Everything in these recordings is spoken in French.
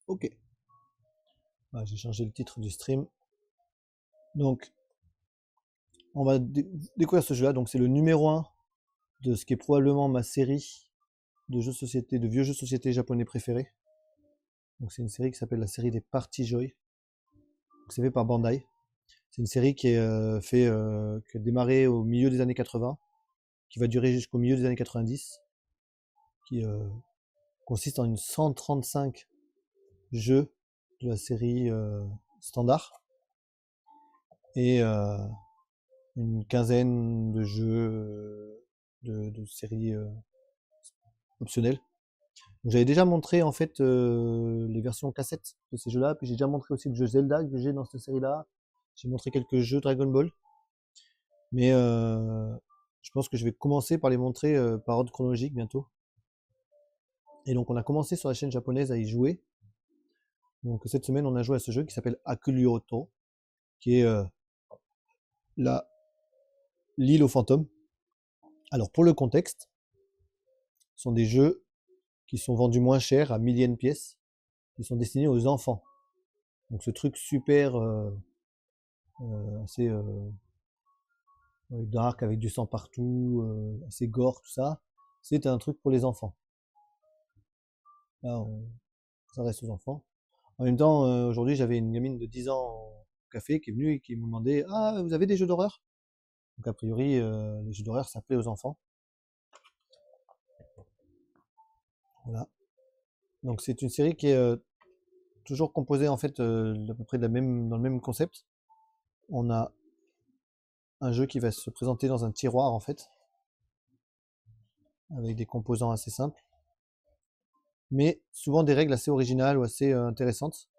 Ok. Ah, j'ai changé le titre du stream. Donc, on va découvrir ce jeu-là. Donc, c'est le numéro 1 de ce qui est probablement ma série de jeux de société, de vieux jeux de société japonais préférés. Donc, c'est une série qui s'appelle la série des Party Joy. C'est fait par Bandai. C'est une série qui qui a démarré au milieu des années 80, qui va durer jusqu'au milieu des années 90, qui consiste en une 135 jeux de la série standard et une quinzaine de jeux de séries optionnelles. J'avais déjà montré en fait les versions cassettes de ces jeux-là, puis j'ai déjà montré aussi le jeu Zelda que j'ai dans cette série-là. J'ai montré quelques jeux Dragon Ball, mais je pense que je vais commencer par les montrer par ordre chronologique bientôt. Et donc on a commencé sur la chaîne japonaise à y jouer. Donc cette semaine on a joué à ce jeu qui s'appelle Akulioto, qui est l'île aux fantômes. Alors pour le contexte, ce sont des jeux qui sont vendus moins cher à 1000 yens pièce, qui sont destinés aux enfants. Donc ce truc super assez dark avec du sang partout, assez gore, tout ça, c'est un truc pour les enfants. Là, ça reste aux enfants. En même temps, aujourd'hui, j'avais une gamine de 10 ans au café qui est venue et qui me demandait: Ah, vous avez des jeux d'horreur? Donc, a priori, les jeux d'horreur, ça plaît aux enfants. Voilà. Donc, c'est une série qui est toujours composée, en fait, à peu près dans le même concept. On a un jeu qui va se présenter dans un tiroir, en fait, avec des composants assez simples, mais souvent des règles assez originales ou assez intéressantes.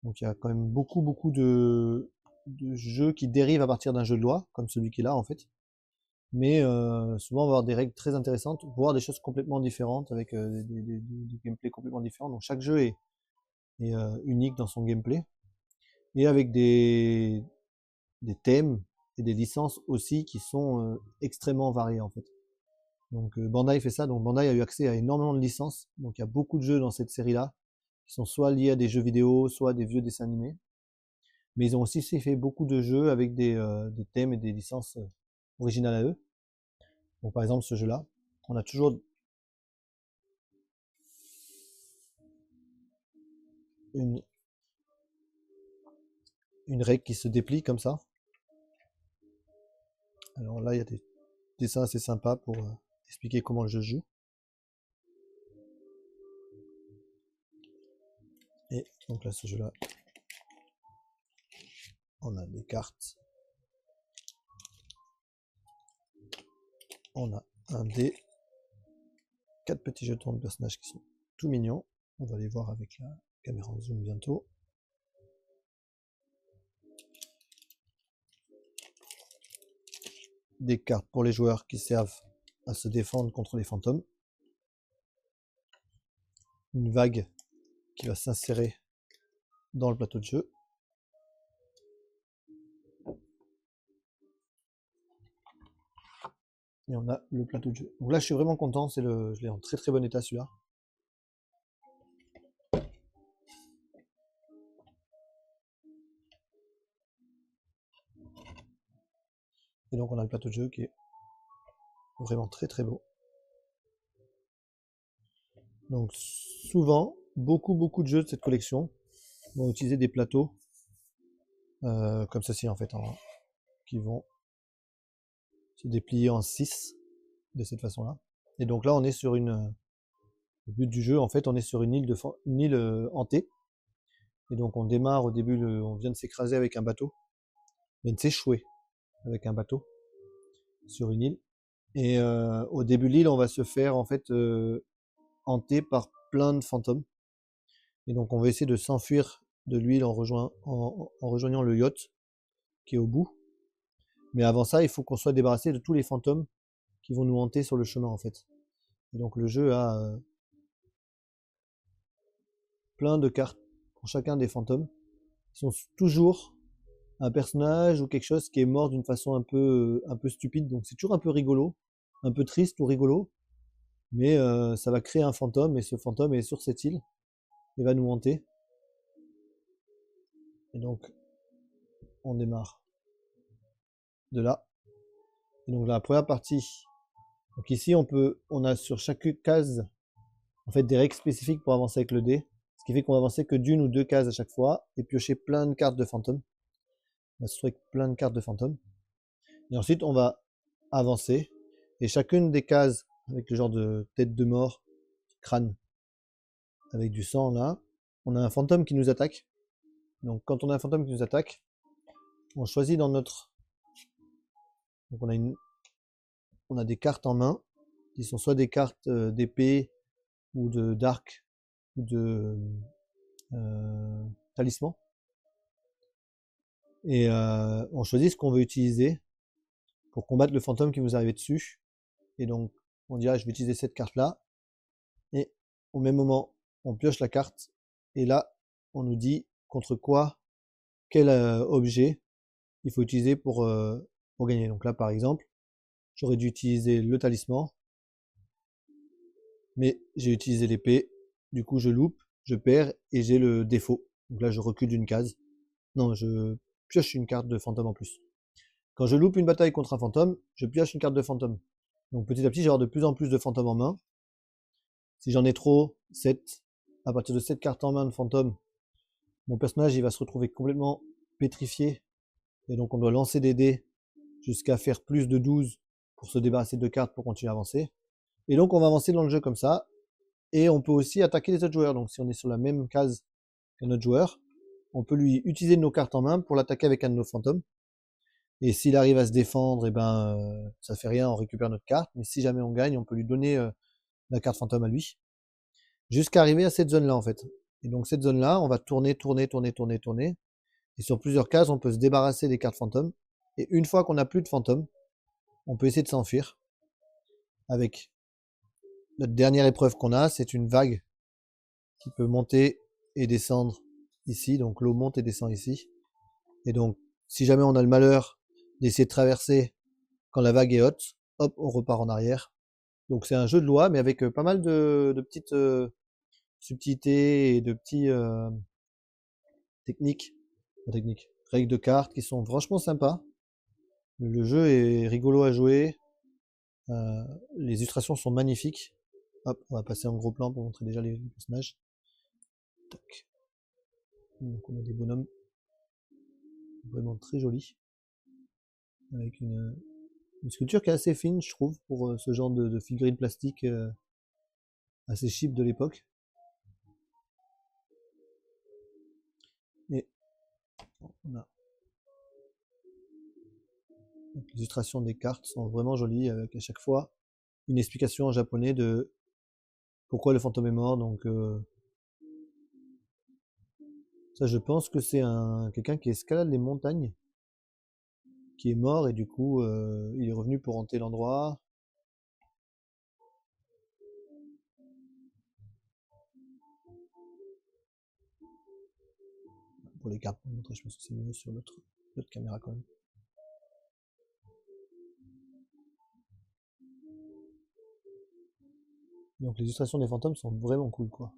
Donc il y a quand même beaucoup de jeux qui dérivent à partir d'un jeu de loi, comme celui qui est là en fait. Mais souvent on va avoir des règles très intéressantes, voire des choses complètement différentes, avec des gameplays complètement différents. Donc chaque jeu est unique dans son gameplay, et avec des thèmes et des licences aussi qui sont extrêmement variées en fait. Donc Bandai fait ça, donc Bandai a eu accès à énormément de licences, donc il y a beaucoup de jeux dans cette série-là, qui sont soit liés à des jeux vidéo, soit des vieux dessins animés. Mais ils ont aussi fait beaucoup de jeux avec des thèmes et des licences originales à eux. Donc par exemple ce jeu-là, on a toujours une, une règle qui se déplie comme ça. Alors là, il y a des dessins assez sympas pour expliquer comment le jeu se joue. Et donc là, ce jeu-là, on a des cartes. On a un dé, 4 petits jetons de personnages qui sont tout mignons. On va les voir avec la caméra en zoom bientôt. Des cartes pour les joueurs qui servent à se défendre contre les fantômes. Une vague qui va s'insérer dans le plateau de jeu. Et on a le plateau de jeu. Donc là, je suis vraiment content. Je l'ai en très très bon état celui-là. Et donc on a le plateau de jeu qui est vraiment très très beau. Donc souvent, beaucoup de jeux de cette collection vont utiliser des plateaux comme ceci en fait, qui vont se déplier en 6 de cette façon-là. Et donc là, on est sur le but du jeu, en fait, on est sur une île hantée. Et donc on démarre au début, on vient de s'écraser avec un bateau, on vient de s'échouer avec un bateau sur une île. Et au début de l'île, on va se faire en fait hanter par plein de fantômes. Et donc on va essayer de s'enfuir de l'île en rejoignant le yacht qui est au bout. Mais avant ça, il faut qu'on soit débarrassé de tous les fantômes qui vont nous hanter sur le chemin en fait. Et donc le jeu a plein de cartes pour chacun des fantômes. Ils sont toujours un personnage ou quelque chose qui est mort d'une façon un peu stupide. Donc c'est toujours un peu rigolo, un peu triste ou rigolo. Mais ça va créer un fantôme et ce fantôme est sur cette île. et va nous monter. Et donc, on démarre de là. Et donc, la première partie. Donc ici, on a sur chaque case, en fait, des règles spécifiques pour avancer avec le dé. Ce qui fait qu'on va avancer que d'une ou deux cases à chaque fois et piocher plein de cartes de fantômes. On va se retrouver avec plein de cartes de fantômes. Et ensuite, on va avancer. Et chacune des cases, avec le genre de tête de mort, crâne, avec du sang là, on a un fantôme qui nous attaque. Donc quand on a un fantôme qui nous attaque, on choisit dans notre... Donc on a des cartes en main, qui sont soit des cartes d'épée, ou d'arc, ou de talisman. Et on choisit ce qu'on veut utiliser pour combattre le fantôme qui vous arrive dessus. Et donc on dira je vais utiliser cette carte là. Et au même moment, on pioche la carte. Et là, on nous dit contre quoi, quel objet il faut utiliser pour gagner. Donc là, par exemple, j'aurais dû utiliser le talisman. Mais j'ai utilisé l'épée. Du coup, je loupe, je perds et j'ai le défaut. Donc là, je recule d'une case. Non, je pioche une carte de fantôme en plus. Quand je loupe une bataille contre un fantôme, je pioche une carte de fantôme. Donc petit à petit, j'ai avoir de plus en plus de fantômes en main. Si j'en ai trop, 7, à partir de 7 cartes en main de fantômes, mon personnage il va se retrouver complètement pétrifié. Et donc on doit lancer des dés jusqu'à faire plus de 12 pour se débarrasser de cartes pour continuer à avancer. Et donc on va avancer dans le jeu comme ça. Et on peut aussi attaquer les autres joueurs. Donc si on est sur la même case qu'un autre joueur, on peut lui utiliser nos cartes en main pour l'attaquer avec un de nos fantômes. Et s'il arrive à se défendre, et ben ça fait rien, on récupère notre carte. Mais si jamais on gagne, on peut lui donner la carte fantôme à lui. Jusqu'à arriver à cette zone-là en fait. Et donc cette zone-là, on va tourner. Et sur plusieurs cases, on peut se débarrasser des cartes fantômes. Et une fois qu'on n'a plus de fantômes, on peut essayer de s'enfuir. Avec notre dernière épreuve qu'on a, c'est une vague qui peut monter et descendre ici. Donc l'eau monte et descend ici. Et donc, si jamais on a le malheur d'essayer de traverser quand la vague est haute, hop, on repart en arrière. Donc c'est un jeu de loi, mais avec pas mal de petites subtilités et de petits techniques, règles de cartes qui sont franchement sympas. Le jeu est rigolo à jouer. Les illustrations sont magnifiques. Hop, on va passer en gros plan pour montrer déjà les personnages. Tac. Donc on a des bonhommes vraiment très jolis. Avec une sculpture qui est assez fine, je trouve, pour ce genre de figurine plastique assez cheap de l'époque. Et on a donc, les illustrations des cartes sont vraiment jolies, avec à chaque fois une explication en japonais de pourquoi le fantôme est mort. Donc ça, je pense que c'est quelqu'un qui escalade les montagnes, qui est mort et du coup il est revenu pour hanter l'endroit. Pour les cartes, je pense que c'est mieux sur l'autre caméra quand même. Donc les illustrations des fantômes sont vraiment cool quoi.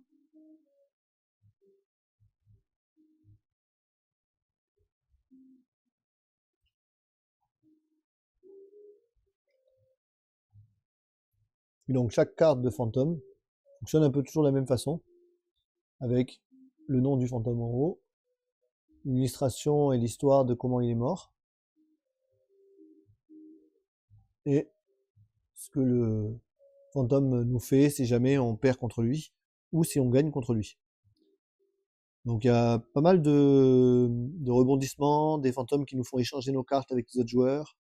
Et donc chaque carte de fantôme fonctionne un peu toujours de la même façon, avec le nom du fantôme en haut, une illustration et l'histoire de comment il est mort, et ce que le fantôme nous fait si jamais on perd contre lui, ou si on gagne contre lui. Donc il y a pas mal de rebondissements, des fantômes qui nous font échanger nos cartes avec les autres joueurs.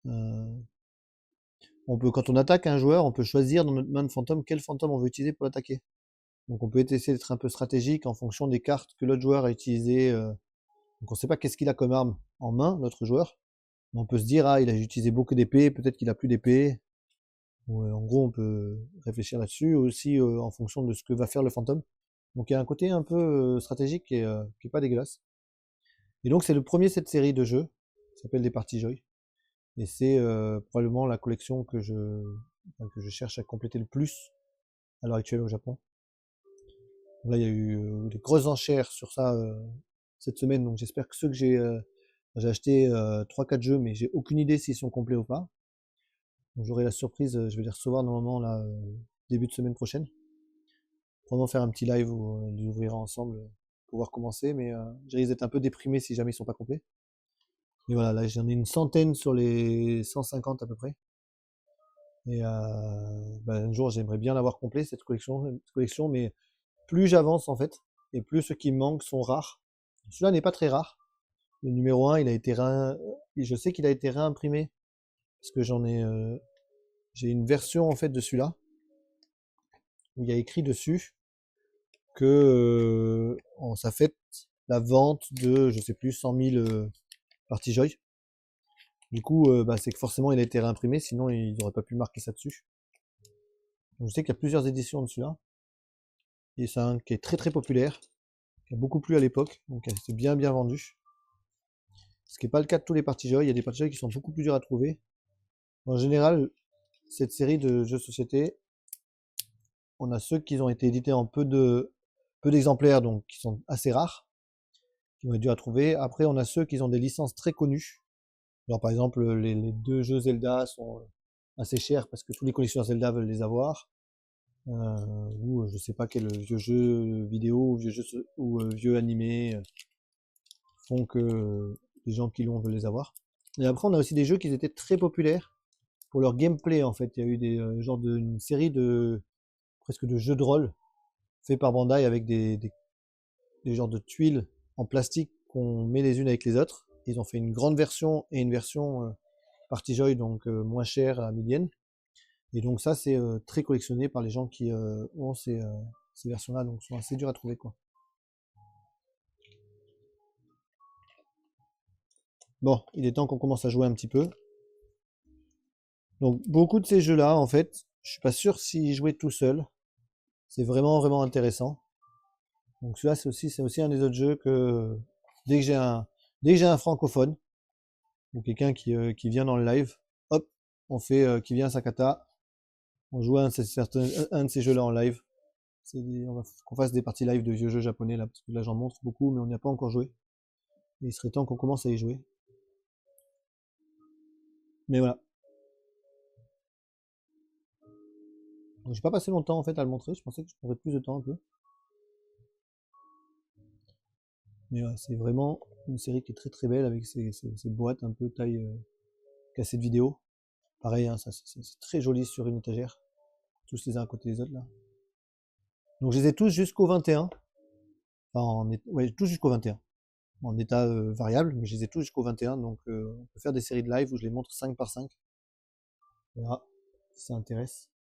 Quand on attaque un joueur, on peut choisir dans notre main de fantôme quel fantôme on veut utiliser pour l'attaquer. Donc on peut essayer d'être un peu stratégique en fonction des cartes que l'autre joueur a utilisées. Donc on ne sait pas qu'est-ce qu'il a comme arme en main, l'autre joueur. Mais on peut se dire, ah, il a utilisé beaucoup d'épées, peut-être qu'il a plus d'épées. En gros, on peut réfléchir là-dessus aussi en fonction de ce que va faire le fantôme. Donc il y a un côté un peu stratégique qui est pas dégueulasse. Et donc c'est le premier de cette série de jeux, qui s'appelle des Parties Joy. Et c'est probablement la collection que je cherche à compléter le plus à l'heure actuelle au Japon. Là, il y a eu des grosses enchères sur ça cette semaine, donc j'espère que ceux que j'ai acheté 3-4 jeux, mais j'ai aucune idée s'ils sont complets ou pas. Donc j'aurai la surprise, je vais les recevoir normalement là, début de semaine prochaine. Probablement faire un petit live où on les ouvrira ensemble pour voir comment c'est, mais je risque d'être un peu déprimé si jamais ils sont pas complets. Mais voilà, là j'en ai une centaine sur les 150 à peu près. Et un jour j'aimerais bien l'avoir complet cette collection, mais plus j'avance en fait, et plus ceux qui me manquent sont rares. Celui-là n'est pas très rare. Le numéro 1, il a été je sais qu'il a été réimprimé parce que j'ai une version en fait de celui-là où il y a écrit dessus que ça fête la vente de, je sais plus, 100 000 Party Joy. Du coup, c'est que forcément il a été réimprimé, sinon ils n'auraient pas pu marquer ça dessus. Donc, je sais qu'il y a plusieurs éditions de celui-là. Et c'est un qui est très très populaire, qui a beaucoup plu à l'époque, donc c'est bien bien vendu. Ce qui n'est pas le cas de tous les Party Joy, il y a des Party Joy qui sont beaucoup plus durs à trouver. En général, cette série de jeux de société, on a ceux qui ont été édités en peu d'exemplaires, donc qui sont assez rares, qui vont être durs à trouver. Après, on a ceux qui ont des licences très connues. Genre par exemple, les 2 jeux Zelda sont assez chers parce que tous les collectionneurs Zelda veulent les avoir. Ou je sais pas quel vieux jeu vidéo ou vieux animé font que les gens qui l'ont veulent les avoir. Et après, on a aussi des jeux qui étaient très populaires pour leur gameplay en fait. Il y a eu une série presque de jeux de rôle faits par Bandai avec des genres de tuiles en plastique qu'on met les unes avec les autres. Ils ont fait une grande version et une version Party Joy, donc moins chère à 1000 yens. Et donc ça, c'est très collectionné par les gens qui ont ces versions-là, donc sont assez dures à trouver, quoi. Bon, il est temps qu'on commence à jouer un petit peu. Donc beaucoup de ces jeux-là, en fait, je suis pas sûr s'y jouer tout seul. C'est vraiment vraiment intéressant. Donc celui-là, c'est aussi un des autres jeux que dès que j'ai un francophone ou quelqu'un qui vient dans le live, hop, on fait qui vient à Sakata, on joue un de ces jeux-là en live. On va qu'on fasse des parties live de vieux jeux japonais là, parce que là j'en montre beaucoup, mais on n'y a pas encore joué. Et il serait temps qu'on commence à y jouer. Mais voilà. Donc, j'ai pas passé longtemps en fait à le montrer, je pensais que je prendrais plus de temps un peu. Mais ouais, c'est vraiment une série qui est très très belle avec ses boîtes un peu taille cassette vidéo. Pareil, hein, c'est très joli sur une étagère. Tous les uns à côté des autres là. Donc je les ai tous jusqu'au 21. Ouais, tous jusqu'au 21. En état variable, mais je les ai tous jusqu'au 21. Donc on peut faire des séries de live où je les montre 5 par 5. On verra si ça intéresse.